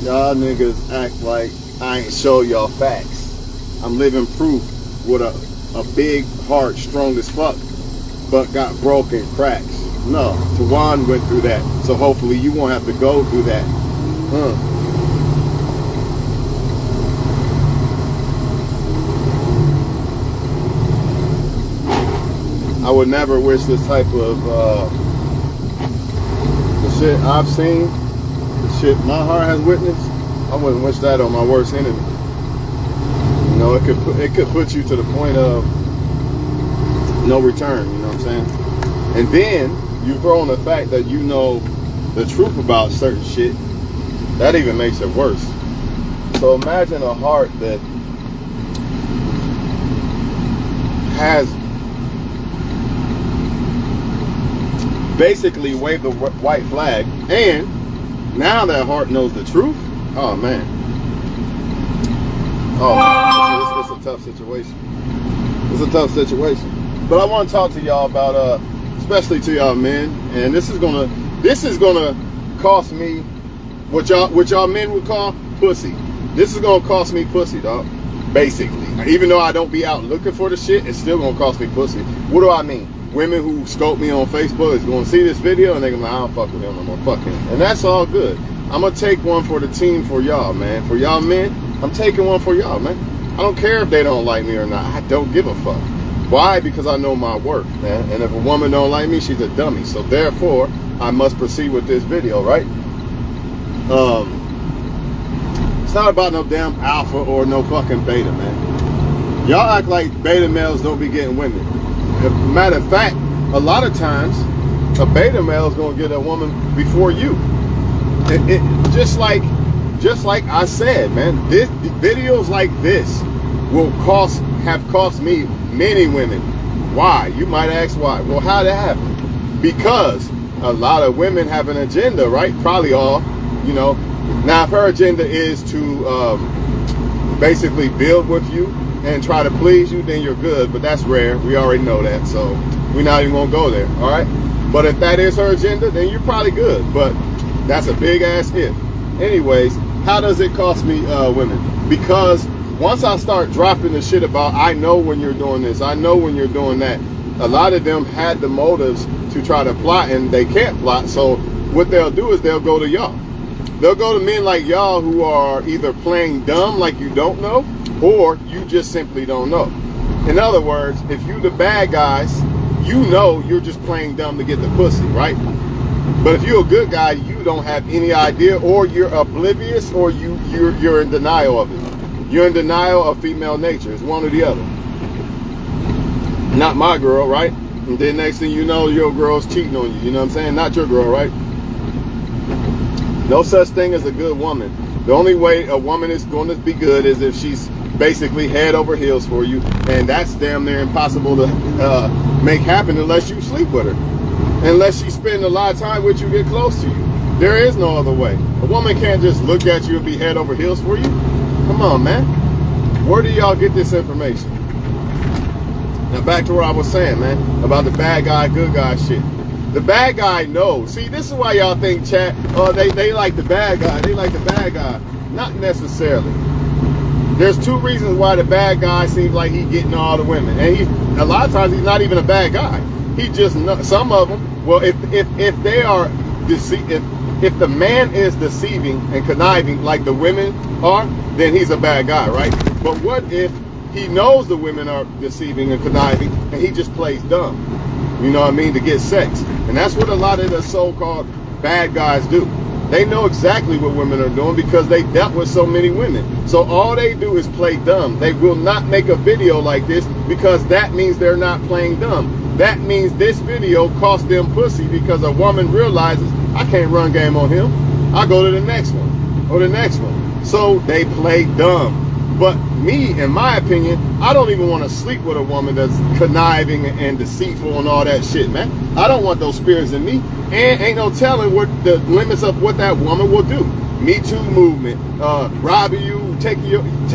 Y'all niggas act like I ain't show y'all facts. I'm living proof with a big heart, strong as fuck, but got broken cracks. No, Tawan went through that, so hopefully you won't have to go through that. I would never wish this type of the shit I've seen, the shit my heart has witnessed. I wouldn't wish that on my worst enemy. You know, it could put you to the point of no return. You know what I'm saying? And then you throw in the fact that you know the truth about certain shit. That even makes it worse. So imagine a heart that has basically waved the white flag, and now that heart knows the truth. Oh man. Oh, it's a tough situation. It's a tough situation. But I want to talk to y'all about especially to y'all men, and this is gonna cost me what y'all men would call pussy. This is gonna cost me pussy, dog. Basically, even though I don't be out looking for the shit, it's still gonna cost me pussy. What do I mean? Women who scope me on Facebook is gonna see this video and they're gonna be like, I don't fuck with him no more, fuck him. And that's all good. I'm gonna take one for the team for y'all, man. For y'all men, I'm taking one for y'all, man. I don't care if they don't like me or not. I don't give a fuck. Why? Because I know my worth, man. And if a woman don't like me, she's a dummy. So therefore, I must proceed with this video, right? It's not about no damn alpha or no fucking beta, man. Y'all act like beta males don't be getting women. As a matter of fact, a lot of times, a beta male is gonna get a woman before you. Just like I said, man. Videos like this have cost me many women. Why? You might ask why. Well, how'd it happen? Because a lot of women have an agenda, right? Probably all, you know. Now, if her agenda is to basically build with you and try to please you, then you're good. But that's rare. We already know that. So we're not even gonna go there. All right. But if that is her agenda, then you're probably good. But that's a big ass if. Anyways, how does it cost me women? Because once I start dropping the shit about, I know when you're doing this, I know when you're doing that, a lot of them had the motives to try to plot, and they can't plot. So what they'll do is they'll go to y'all. They'll go to men like y'all who are either playing dumb like you don't know, or you just simply don't know. In other words, if you the bad guys, you know you're just playing dumb to get the pussy, right? But if you're a good guy, you don't have any idea, or you're oblivious, or you're in denial of it. You're in denial of female nature. It's one or the other. Not my girl, right? And then next thing you know, your girl's cheating on you. You know what I'm saying? Not your girl, right? No such thing as a good woman. The only way a woman is going to be good is if she's basically head over heels for you. And that's damn near impossible to make happen unless you sleep with her. Unless she spend a lot of time with you, get close to you. There is no other way. A woman can't just look at you and be head over heels for you. Come on, man. Where do y'all get this information? Now back to what I was saying, man, about the bad guy, good guy shit. The bad guy knows. See, this is why y'all think, chat, they like the bad guy. They like the bad guy. Not necessarily. There's two reasons why the bad guy seems like he's getting all the women. And a lot of times he's not even a bad guy. He just, some of them, well, if they are if the man is deceiving and conniving like the women are, then he's a bad guy, right? But what if he knows the women are deceiving and conniving and he just plays dumb? You know what I mean? To get sex. And that's what a lot of the so-called bad guys do. They know exactly what women are doing because they dealt with so many women. So all they do is play dumb. They will not make a video like this because that means they're not playing dumb. That means this video cost them pussy because a woman realizes, I can't run game on him. I'll go to the next one or the next one. So they play dumb. But me, in my opinion, I don't even want to sleep with a woman that's conniving and deceitful and all that shit, man. I don't want those spirits in me. And ain't no telling what the limits of what that woman will do. Me Too movement, robbing you,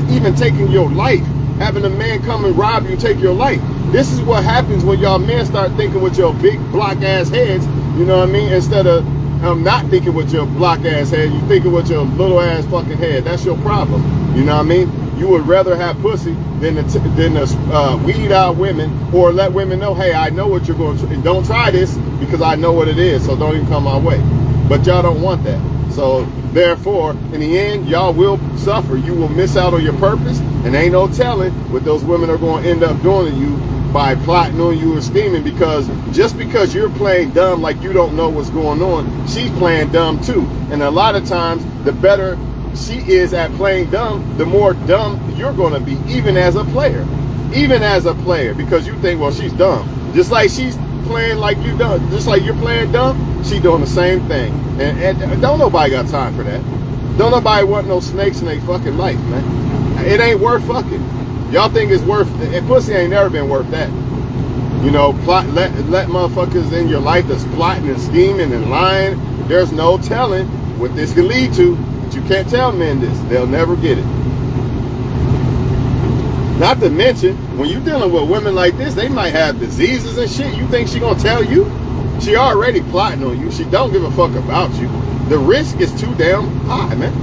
even taking your life. Having a man come and rob you, take your life. This is what happens when y'all men start thinking with your big block ass heads, you know what I mean? Instead of not thinking with your block ass head. You thinking with your little ass fucking head. That's your problem. You know what I mean? You would rather have pussy than to weed out women or let women know, hey, I know what you're going to. Don't try this because I know what it is. So don't even come my way. But y'all don't want that. So therefore, in the end, y'all will suffer. You will miss out on your purpose, and ain't no telling what those women are going to end up doing to you by plotting on you or scheming, because just because you're playing dumb like you don't know what's going on, she's playing dumb too. And a lot of times, the better she is at playing dumb, the more dumb you're going to be, even as a player. Even as a player, because you think, well, she's dumb. Just like she's playing like you done, just like you're playing dumb, she doing the same thing. And don't nobody got time for that. Don't nobody want no snakes in their fucking life, man. It ain't worth fucking. Y'all think it's worth, and pussy ain't never been worth that. You know, let motherfuckers in your life that's plotting and scheming and lying. There's no telling what this can lead to. But you can't tell men this. They'll never get it. Not to mention, when you're dealing with women like this, they might have diseases and shit. You think she gonna tell you? She already plotting on you. She don't give a fuck about you. The risk is too damn high, man.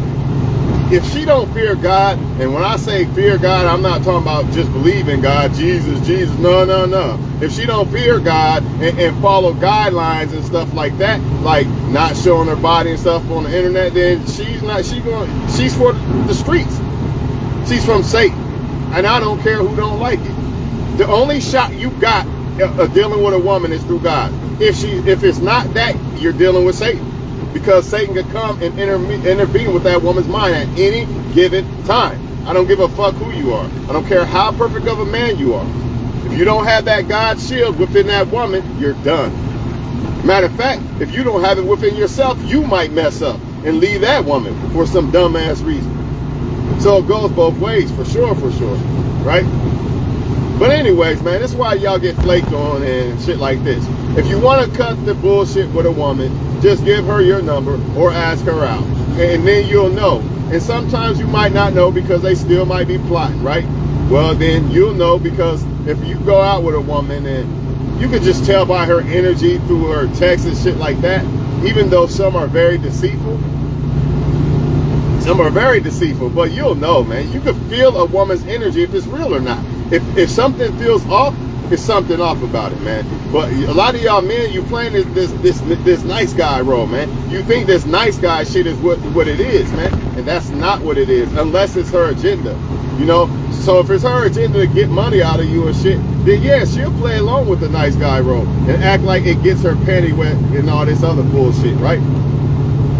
If she don't fear God, and when I say fear God, I'm not talking about just believe in God, Jesus. No. If she don't fear God and follow guidelines and stuff like that, like not showing her body and stuff on the internet, then she's for the streets. She's from Satan. And I don't care who don't like it. The only shot you got dealing with a woman is through God. If it's not that, you're dealing with Satan. Because Satan could come and intervene with that woman's mind at any given time. I don't give a fuck who you are. I don't care how perfect of a man you are. If you don't have that God shield within that woman, you're done. Matter of fact, if you don't have it within yourself, you might mess up and leave that woman for some dumbass reason. So it goes both ways, for sure, right? But anyways, man, that's why y'all get flaked on and shit like this. If you want to cut the bullshit with a woman, just give her your number or ask her out. And then you'll know. And sometimes you might not know because they still might be plotting, right? Well, then you'll know, because if you go out with a woman and you can just tell by her energy through her texts and shit like that, even though some are very deceitful. Some are very deceitful, but you'll know, man. You can feel a woman's energy if it's real or not. If something feels off, it's something off about it, man. But a lot of y'all men, you playing this nice guy role, man. You think this nice guy shit is what it is, man. And that's not what it is, unless it's her agenda. You know? So if it's her agenda to get money out of you and shit, then yeah, she'll play along with the nice guy role and act like it gets her panty wet and all this other bullshit, right?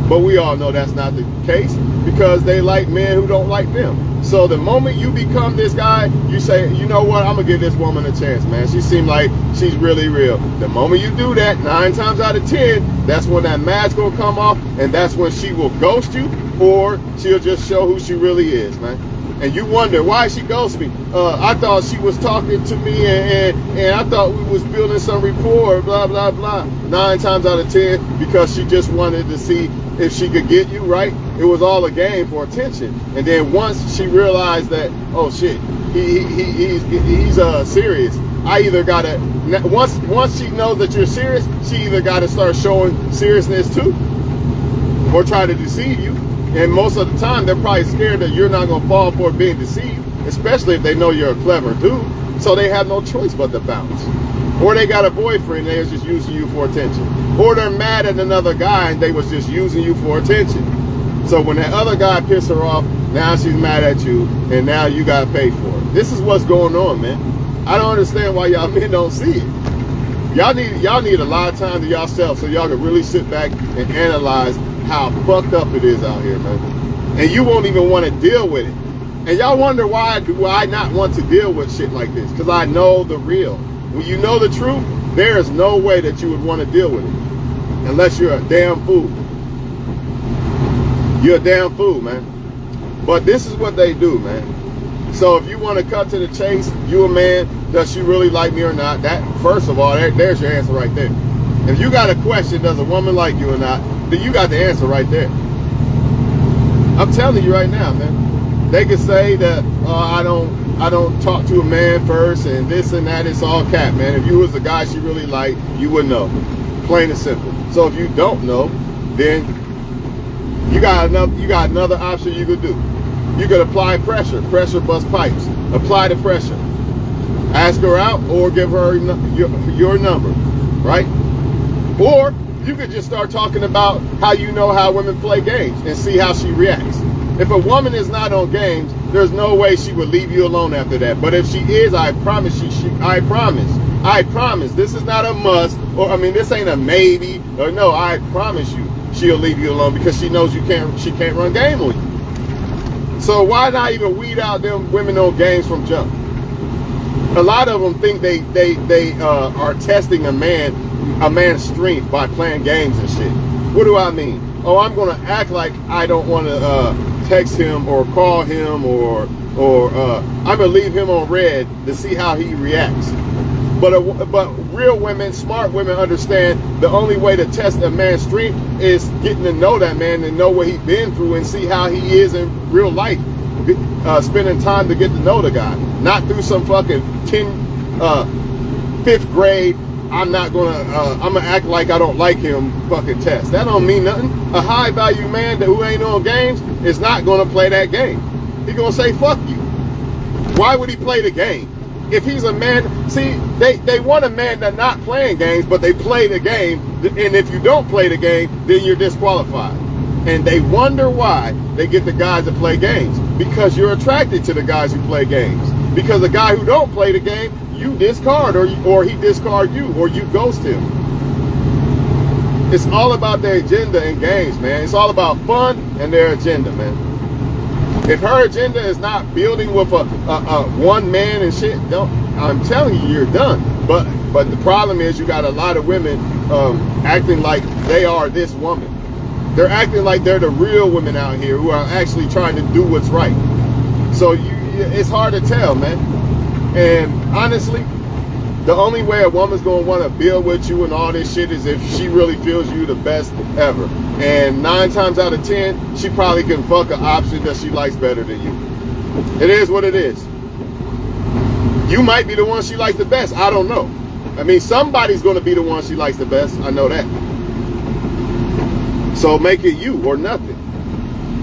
But we all know that's not the case, because they like men who don't like them. So the moment you become this guy, you say, you know what, I'm going to give this woman a chance, man. She seems like she's really real. The moment you do that, 9 times out of 10, that's when that mask will come off, and that's when she will ghost you, or she'll just show who she really is, man. And you wonder, why she ghost me? I thought she was talking to me, and I thought we was building some rapport, blah, blah, blah. 9 times out of 10, because she just wanted to see if she could get you, right? It was all a game for attention. And then once she realized that, oh shit, he's serious. I either gotta, once she knows that you're serious, she either gotta start showing seriousness too, or try to deceive you. And most of the time, they're probably scared that you're not gonna fall for being deceived, especially if they know you're a clever dude. So they have no choice but to bounce. Or they got a boyfriend, they was just using you for attention. Or they're mad at another guy and they was just using you for attention. So when that other guy pissed her off, now she's mad at you, and now you gotta pay for it. This is what's going on, man. I don't understand why y'all men don't see it. Y'all need a lot of time to yourself so y'all can really sit back and analyze how fucked up it is out here, man. And you won't even want to deal with it. And y'all wonder, why do I not want to deal with shit like this? Because I know the real. When you know the truth, there is no way that you would want to deal with it. Unless you're a damn fool. You're a damn fool, man. But this is what they do, man. So if you want to cut to the chase, you a man, does she really like me or not? That, first of all, there's your answer right there. If you got a question, does a woman like you or not, then you got the answer right there. I'm telling you right now, man. They can say that, I don't talk to a man first and this and that. It's all cap, man. If you was the guy she really liked, you would know. Plain and simple. So if you don't know, then you got another option you could do. You could apply pressure bust pipes. Apply the pressure. Ask her out or give her your number, right? Or you could just start talking about how you know how women play games and see how she reacts. If a woman is not on games, there's no way she would leave you alone after that. But if she is, I promise you, I promise, this is not a must, or I mean, this ain't a maybe, or no, I promise you, she'll leave you alone because she knows she can't run game on you. So why not even weed out them women on games from jump? A lot of them think they are testing a man's strength by playing games and shit. What do I mean? Oh, I'm gonna act like I don't want to text him or call him, or I'm gonna leave him on red to see how he reacts. But real women, smart women, understand the only way to test a man's strength is getting to know that man and know what he's been through and see how he is in real life. Spending time to get to know the guy, not through some fucking 5th grade. I'm gonna act like I don't like him fucking test. That don't mean nothing. A high value man who ain't on games is not gonna play that game. He gonna say fuck you. Why would he play the game? If he's a man, see, they want a man that's not playing games, but they play the game. And if you don't play the game, then you're disqualified. And they wonder why they get the guys that play games. Because you're attracted to the guys who play games. Because the guy who don't play the game, you discard, or he discard you, or you ghost him. It's all about their agenda and games, man. It's all about fun and their agenda, man. If her agenda is not building with a one man and shit, I'm telling you, you're done. But the problem is you got a lot of women acting like they are this woman. They're acting like they're the real women out here who are actually trying to do what's right. So it's hard to tell, man. And honestly, the only way a woman's gonna want to build with you and all this shit is if she really feels you the best ever. And 9 times out of 10, she probably can fuck an option that she likes better than you. It is what it is. You might be the one she likes the best. I don't know. I mean, somebody's gonna be the one she likes the best. I know that. So make it you or nothing.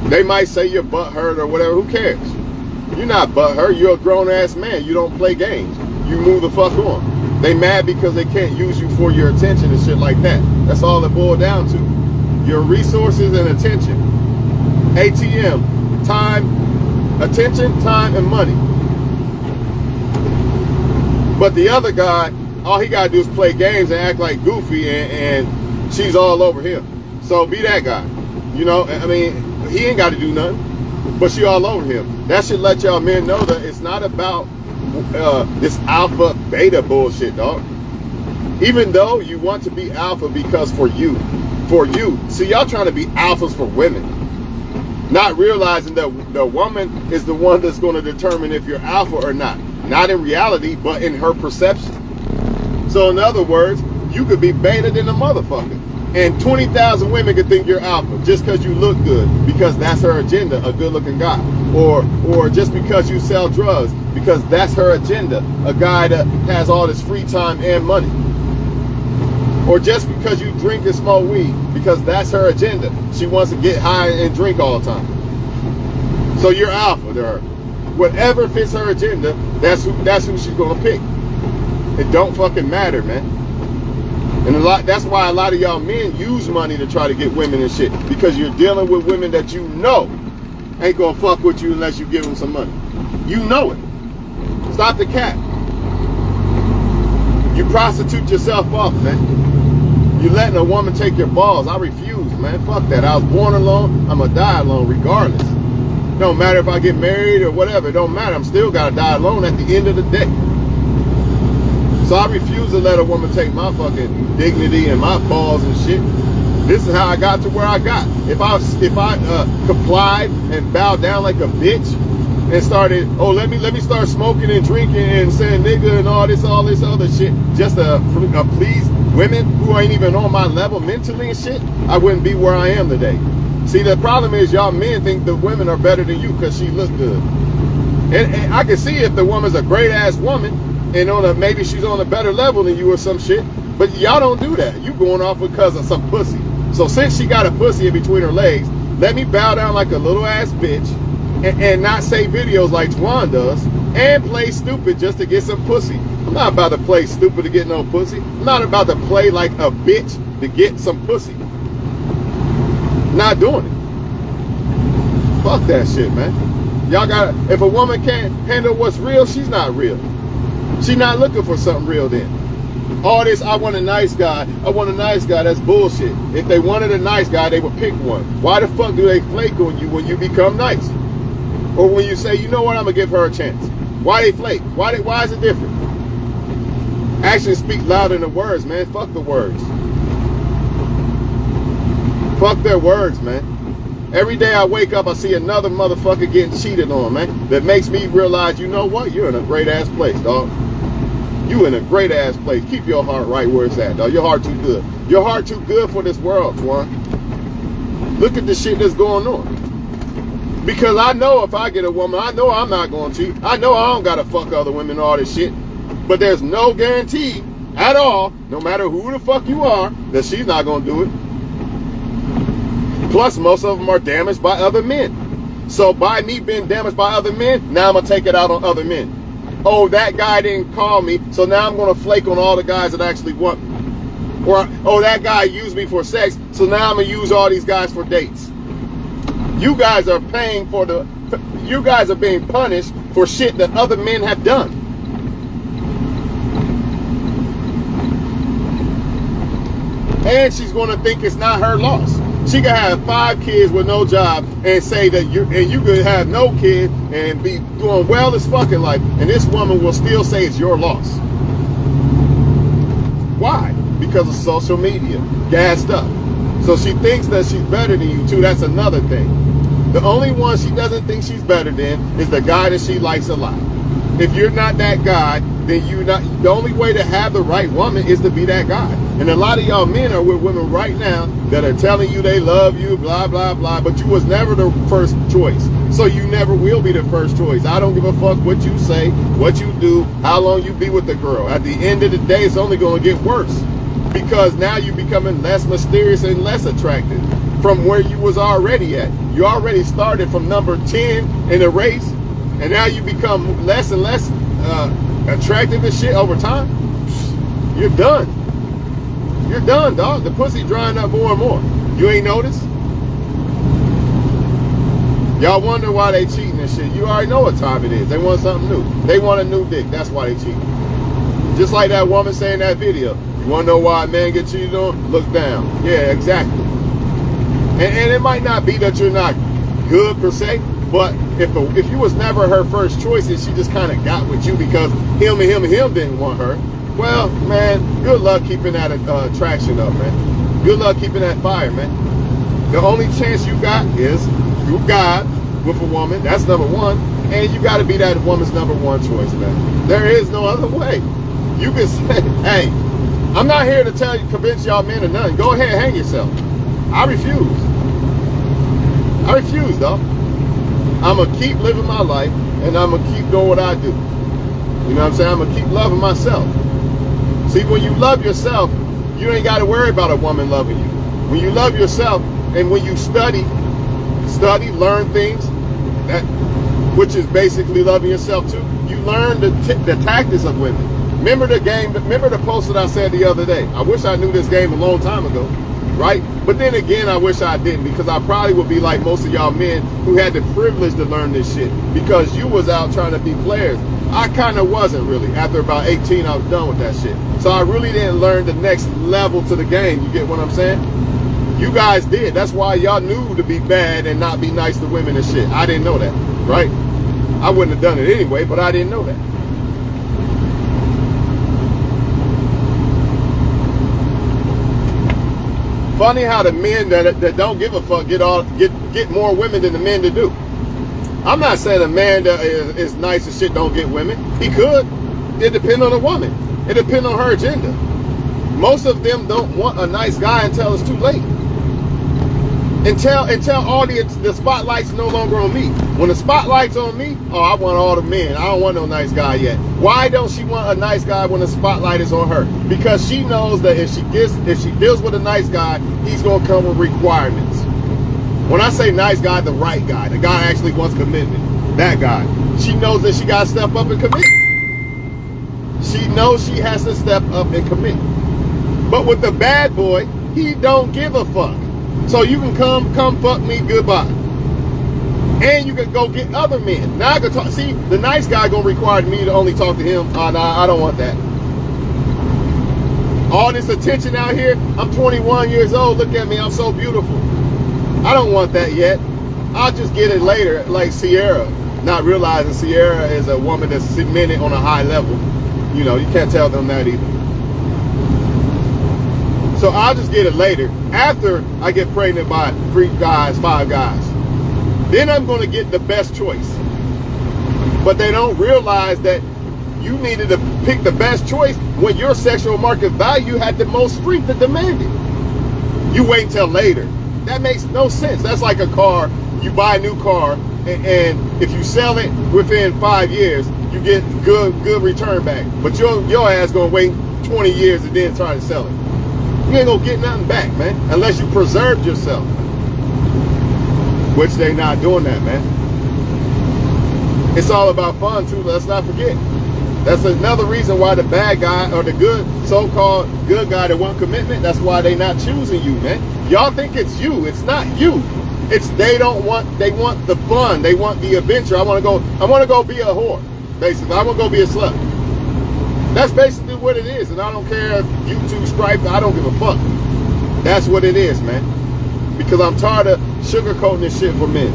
They might say you're butthurt or whatever. Who cares? You're not butthurt. You're a grown-ass man. You don't play games. You move the fuck on. They mad because they can't use you for your attention and shit like that. That's all it boils down to. Your resources and attention. ATM. Time, attention, time, and money. But the other guy, all he gotta do is play games and act like Goofy, and she's all over him. So be that guy. You know, I mean, he ain't got to do nothing, but she all over him. That should let y'all men know that it's not about this alpha beta bullshit, dog. Even though you want to be alpha because for you. See, y'all trying to be alphas for women, not realizing that the woman is the one that's going to determine if you're alpha or not. Not in reality, but in her perception. So in other words, you could be beta than a motherfucker. And 20,000 women could think you're alpha just because you look good, because that's her agenda, a good-looking guy. Or just because you sell drugs, because that's her agenda, a guy that has all this free time and money. Or just because you drink and smoke weed, because that's her agenda. She wants to get high and drink all the time. So you're alpha to her. Whatever fits her agenda, that's who she's gonna pick. It don't fucking matter, man. And that's why a lot of y'all men use money to try to get women and shit, because you're dealing with women that you know ain't gonna fuck with you unless you give them some money. You know it. Stop the cap. You prostitute yourself off, man. You letting a woman take your balls. I refuse, man. Fuck that. I was born alone. I'm gonna die alone regardless. Don't matter if I get married or whatever. It don't matter. I'm still gotta die alone at the end of the day. So I refuse to let a woman take my fucking dignity and my balls and shit. This is how I got to where I got. If I complied and bowed down like a bitch and started, let me start smoking and drinking and saying nigga and all this other shit just to please women who ain't even on my level mentally and shit, I wouldn't be where I am today. See, the problem is y'all men think the women are better than you because she look good. And I can see if the woman's a great ass woman, and maybe she's on a better level than you or some shit, but y'all don't do that. You going off because of some pussy. So since she got a pussy in between her legs, let me bow down like a little ass bitch and not say videos like Twan does and play stupid just to get some pussy. I'm not about to play stupid to get no pussy. I'm not about to play like a bitch to get some pussy. Not doing it. Fuck that shit, man. Y'all gotta, if a woman can't handle what's real, she's not real. She's not looking for something real then. All this, I want a nice guy, I want a nice guy, that's bullshit. If they wanted a nice guy, they would pick one. Why the fuck do they flake on you when you become nice? Or when you say, you know what, I'm gonna give her a chance. Why they flake? Why is it different? Actions speak louder than words, man. Fuck the words. Fuck their words, man. Every day I wake up, I see another motherfucker getting cheated on, man. That makes me realize, you know what? You're in a great ass place, dog. You in a great ass place. Keep your heart right where it's at, dog. Your heart too good. Your heart too good for this world, Twan. Look at the shit that's going on. Because I know if I get a woman, I know I'm not going to cheat. I know I don't got to fuck other women and all this shit. But there's no guarantee at all, no matter who the fuck you are, that she's not going to do it. Plus, most of them are damaged by other men. So by me being damaged by other men, now I'm going to take it out on other men. Oh, that guy didn't call me, so now I'm going to flake on all the guys that actually want me. Or, oh, that guy used me for sex, so now I'm going to use all these guys for dates. You guys are paying for you guys are being punished for shit that other men have done. And she's going to think it's not her loss. She can have 5 kids with no job and say that you could have no kid and be doing well as fucking life, and this woman will still say it's your loss. Why? Because of social media, gassed up. So she thinks that she's better than you too. That's another thing. The only one she doesn't think she's better than is the guy that she likes a lot. If you're not that guy, then the only way to have the right woman is to be that guy. And a lot of y'all men are with women right now that are telling you they love you, blah, blah, blah, but you was never the first choice. So you never will be the first choice. I don't give a fuck what you say, what you do, how long you be with the girl. At the end of the day, it's only going to get worse. Because now you're becoming less mysterious and less attractive from where you was already at. You already started from number 10 in the race, and now you become less and less attractive and shit over time. You're done. You're done, dog. The pussy drying up more and more. You ain't noticed? Y'all wonder why they cheating and shit. You already know what time it is. They want something new. They want a new dick. That's why they cheating. Just like that woman saying in that video. You want to know why a man get cheated on? Look down. Yeah, exactly. And it might not be that you're not good per se, but if you was never her first choice and she just kind of got with you because him didn't want her, well, man, good luck keeping that attraction up, man. Good luck keeping that fire, man. The only chance you got is through God with a woman. That's number one. And you got to be that woman's number one choice, man. There is no other way. You can say, hey, I'm not here to convince y'all men of nothing. Go ahead and hang yourself. I refuse. I refuse, though. I'm going to keep living my life, and I'm going to keep doing what I do. You know what I'm saying? I'm going to keep loving myself. See, when you love yourself, you ain't got to worry about a woman loving you. When you love yourself, and when you study, learn things, which is basically loving yourself too, you learn the tactics of women. Remember the post that I said the other day? I wish I knew this game a long time ago, right? But then again, I wish I didn't, because I probably would be like most of y'all men who had the privilege to learn this shit because you was out trying to be players. I kind of wasn't really. After about 18, I was done with that shit. So I really didn't learn the next level to the game. You get what I'm saying? You guys did. That's why y'all knew to be bad and not be nice to women and shit. I didn't know that, right? I wouldn't have done it anyway, but I didn't know that. Funny how the men that don't give a fuck get more women than the men that do. I'm not saying a man that is nice and shit don't get women. He could. It depends on the woman. It depends on her agenda. Most of them don't want a nice guy until it's too late. Until all the spotlight's no longer on me. When the spotlight's on me, oh, I want all the men. I don't want no nice guy yet. Why don't she want a nice guy when the spotlight is on her? Because she knows that if she deals with a nice guy, he's gonna come with requirements. When I say nice guy, the right guy, the guy actually wants commitment. That guy. She knows that she gotta step up and commit. She knows she has to step up and commit. But with the bad boy, he don't give a fuck. So you can come fuck me, goodbye. And you can go get other men. Now I can talk. See, the nice guy gonna require me to only talk to him. Oh, nah, I don't want that. All this attention out here. I'm 21 years old. Look at me. I'm so beautiful. I don't want that yet. I'll just get it later, like Sierra. Not realizing Sierra is a woman that's cemented on a high level. You know, you can't tell them that either. So I'll just get it later, after I get pregnant by 3 guys, 5 guys. Then I'm going to get the best choice. But they don't realize that you needed to pick the best choice when your sexual market value had the most strength to demand it. You wait until later. That makes no sense. That's like a car. You buy a new car, and if you sell it within 5 years, you get good return back. But your ass going to wait 20 years and then try to sell it. You ain't gonna get nothing back, man, unless you preserved yourself. Which they not doing that, man. It's all about fun too, let's not forget. That's another reason why the bad guy or the good, so-called good guy that want commitment, that's why they not choosing you, man. Y'all think it's you, it's not you. It's they want the fun, they want the adventure. I wanna go be a whore, basically. I wanna go be a slut. That's basically what it is, and I don't care if YouTube Stripe, I don't give a fuck. That's what it is, man. Because I'm tired of sugarcoating this shit for men.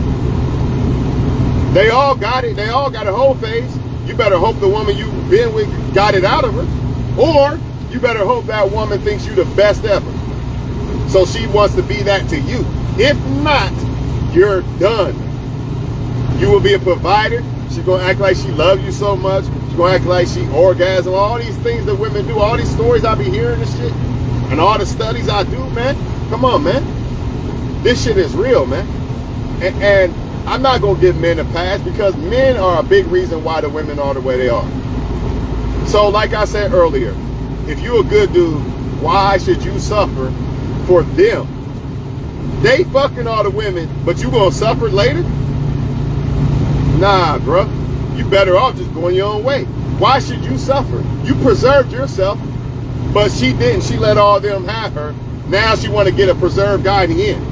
They all got it. They all got a whole phase. You better hope the woman you've been with got it out of her. Or you better hope that woman thinks you the best ever. So she wants to be that to you. If not, you're done. You will be a provider. She's going to act like she loves you so much. She's going to act like she orgasms. All these things that women do. All these stories I be hearing and shit. And all the studies I do, man. Come on, man. This shit is real, man. And I'm not going to give men a pass because men are a big reason why the women are the way they are. So like I said earlier, if you're a good dude, why should you suffer for them? They fucking all the women, but you going to suffer later? Nah, bro. You better off just going your own way. Why should you suffer? You preserved yourself, but she didn't. She let all them have her. Now she want to get a preserved guy in the end.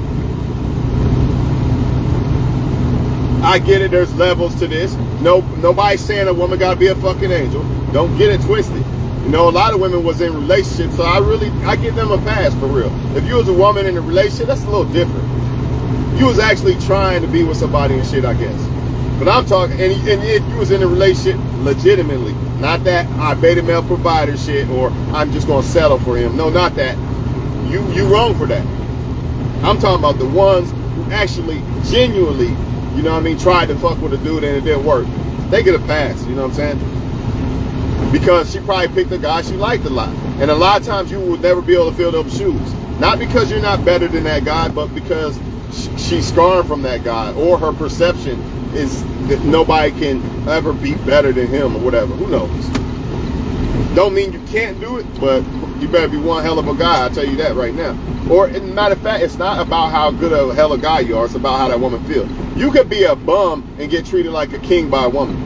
I get it. There's levels to this. Nobody's saying a woman got to be a fucking angel. Don't get it twisted. You know, a lot of women was in relationships, so I give them a pass for real. If you was a woman in a relationship, that's a little different. You was actually trying to be with somebody and shit, I guess. But I'm talking, and if you was in a relationship legitimately, not that I beta male provider shit or I'm just gonna settle for him. No, not that. You wrong for that. I'm talking about the ones who actually genuinely, you know what I mean, tried to fuck with a dude and it didn't work. They get a pass, you know what I'm saying? Because she probably picked a guy she liked a lot. And a lot of times you will never be able to fill those shoes. Not because you're not better than that guy, but because she's scarred from that guy, or her perception is that nobody can ever be better than him or whatever. Who knows? Don't mean you can't do it, but you better be one hell of a guy, I'll tell you that right now. Or, as a matter of fact, it's not about how good of a hell of a guy you are, it's about how that woman feels. You could be a bum and get treated like a king by a woman.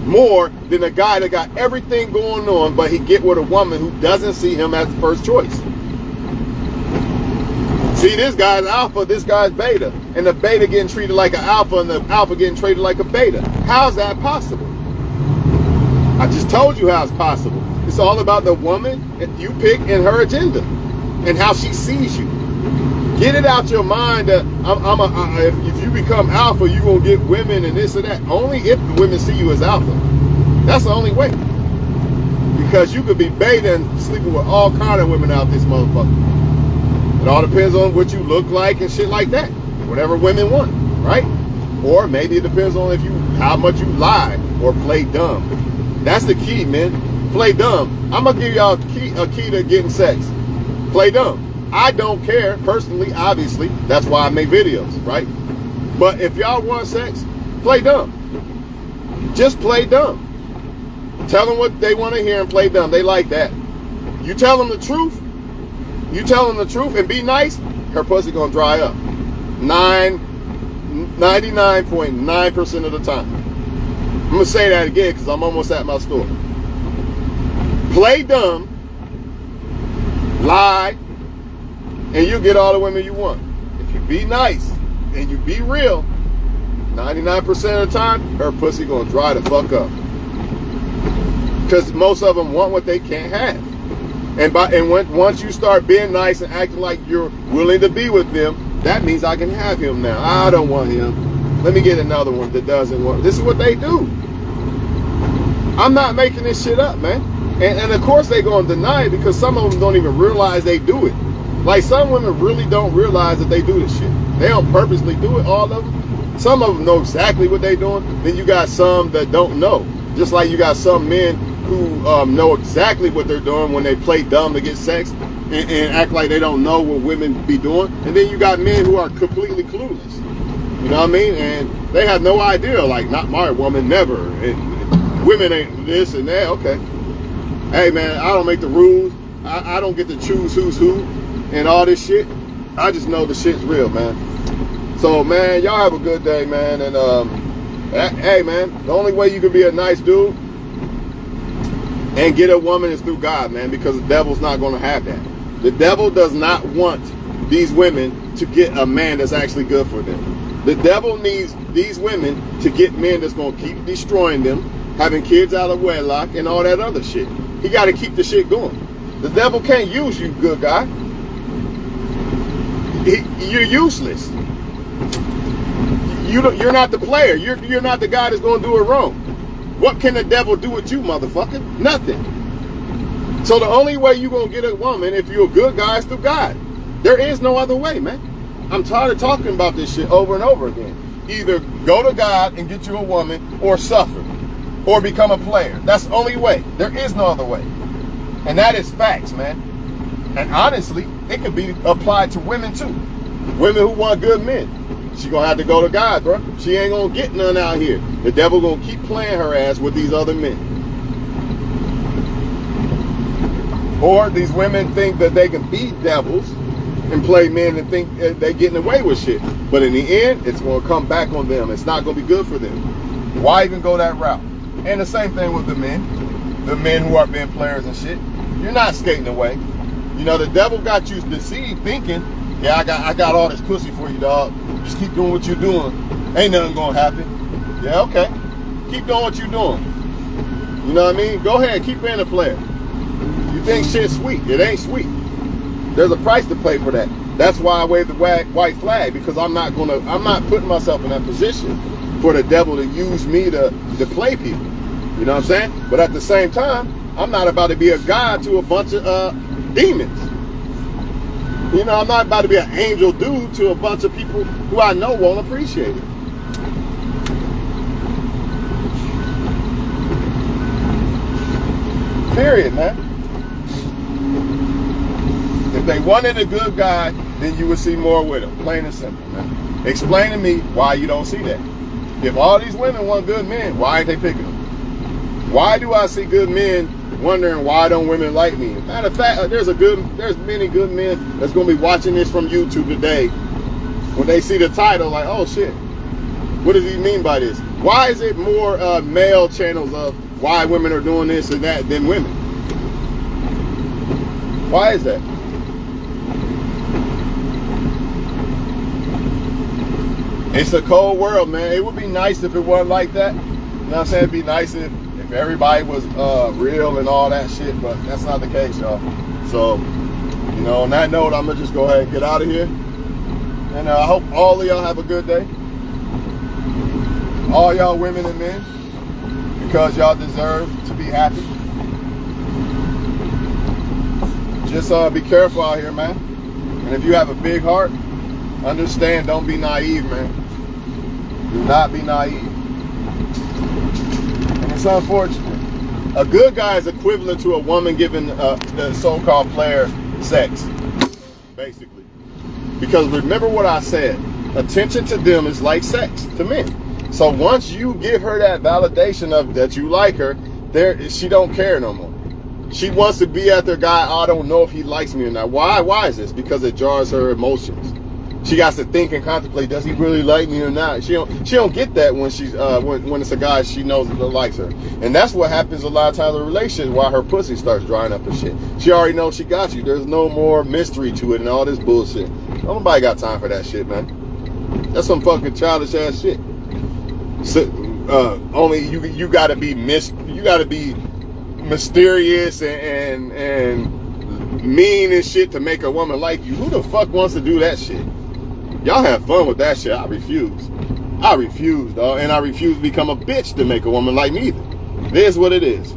More than a guy that got everything going on, but he get with a woman who doesn't see him as the first choice. See, this guy's alpha, this guy's beta. And the beta getting treated like an alpha and the alpha getting treated like a beta. How's that possible? I just told you how it's possible. It's all about the woman that you pick and her agenda and how she sees you. Get it out your mind that if you become alpha, you're going to get women and this and that. Only if the women see you as alpha. That's the only way. Because you could be beta and sleeping with all kind of women out this motherfucker. It all depends on what you look like and shit like that. Whatever women want, right? Or maybe it depends on how much you lie or play dumb. That's the key, man. Play dumb. I'm gonna give y'all a key to getting sex. Play dumb. I don't care personally, obviously. That's why I make videos, right? But if y'all want sex, play dumb. Just play dumb. Tell them what they want to hear and play dumb. They like that. You tell them the truth. You tell them the truth and be nice, her pussy gonna dry up. 99.9% of the time. I'm gonna say that again because I'm almost at my store. Play dumb, lie, and you get all the women you want. If you be nice and you be real, 99% of the time, her pussy gonna dry the fuck up. Because most of them want what they can't have. Once you start being nice and acting like you're willing to be with them, that means I can have him now. I don't want him. Let me get another one that doesn't want. This is what they do. I'm not making this shit up, man. And of course they gonna deny it because some of them don't even realize they do it. Like some women really don't realize that they do this shit. They don't purposely do it, all of them. Some of them know exactly what they're doing. Then you got some that don't know. Just like you got some men who know exactly what they're doing when they play dumb to get sex and act like they don't know what women be doing. And then you got men who are completely clueless. You know what I mean? And they have no idea, like, not my woman, never. And women ain't this and that. Okay. Hey, man, I don't make the rules. I don't get to choose who's who and all this shit. I just know the shit's real, man. So, man, y'all have a good day, man. And, hey, man, the only way you can be a nice dude and get a woman is through God, man, because the devil's not going to have that. The devil does not want these women to get a man that's actually good for them. The devil needs these women to get men that's going to keep destroying them, having kids out of wedlock, and all that other shit. He got to keep the shit going. The devil can't use you, good guy. You're useless. You're not the player. You're not the guy that's going to do it wrong. What can the devil do with you, motherfucker? Nothing. So the only way you're going to get a woman, if you're a good guy, is through God. There is no other way, man. I'm tired of talking about this shit over and over again. Either go to God and get you a woman, or suffer, or become a player. That's the only way. There is no other way. And that is facts, man. And honestly, it could be applied to women too. Women who want good men. She gonna have to go to God, bro. She ain't gonna get none out here. The devil gonna keep playing her ass with these other men. Or these women think that they can be devils and play men and think they're getting away with shit. But in the end, it's gonna come back on them. It's not gonna be good for them. Why even go that route? And the same thing with the men who are being players and shit. You're not skating away. You know, the devil got you deceived thinking, yeah, I got all this pussy for you, dog. Just keep doing what you're doing. Ain't nothing gonna happen. Yeah, okay. Keep doing what you're doing. You know what I mean? Go ahead, keep being a player. You think shit's sweet. It ain't sweet. There's a price to pay for that. That's why I wave the white flag, because I'm not putting myself in that position for the devil to use me to play people. You know what I'm saying? But at the same time, I'm not about to be a god to a bunch of demons. You know, I'm not about to be an angel dude to a bunch of people who I know won't appreciate it. Period, man. If they wanted a good guy, then you would see more with him. Plain and simple, man. Explain to me why you don't see that. If all these women want good men, why ain't they picking them? Why do I see good men wondering why don't women like me? Matter of fact, there's many good men that's gonna be watching this from YouTube today. When they see the title, like, oh shit, what does he mean by this? Why is it more male channels of why women are doing this and that than women? Why is that? It's a cold world, man. It would be nice if it wasn't like that. You know what I'm saying? It'd be nice if everybody was real and all that shit, but that's not the case, y'all. So, you know, on that note, I'm gonna just go ahead and get out of here. And I hope all of y'all have a good day. All y'all women and men, because y'all deserve to be happy. Just be careful out here, man. And if you have a big heart, understand, don't be naive, man. Do not be naive. And it's unfortunate. A good guy is equivalent to a woman giving the so-called player sex. basically. Because remember what I said, attention to them is like sex to men. So once you give her that validation of that you like her, she don't care no more. She wants to be at their guy, I don't know if he likes me or not. Why is this? Because it jars her emotions. She got to think and contemplate, does he really like me or not? She don't get that when she's when it's a guy she knows that likes her. And that's what happens a lot of times in relationships, why her pussy starts drying up and shit. She already knows she got you. There's no more mystery to it and all this bullshit. Nobody got time for that shit, man. That's some fucking childish ass shit. So, only you gotta be mysterious and mean and shit to make a woman like you. Who the fuck wants to do that shit? Y'all have fun with that shit. I refuse, dog. And I refuse to become a bitch to make a woman like me either. It is what it is.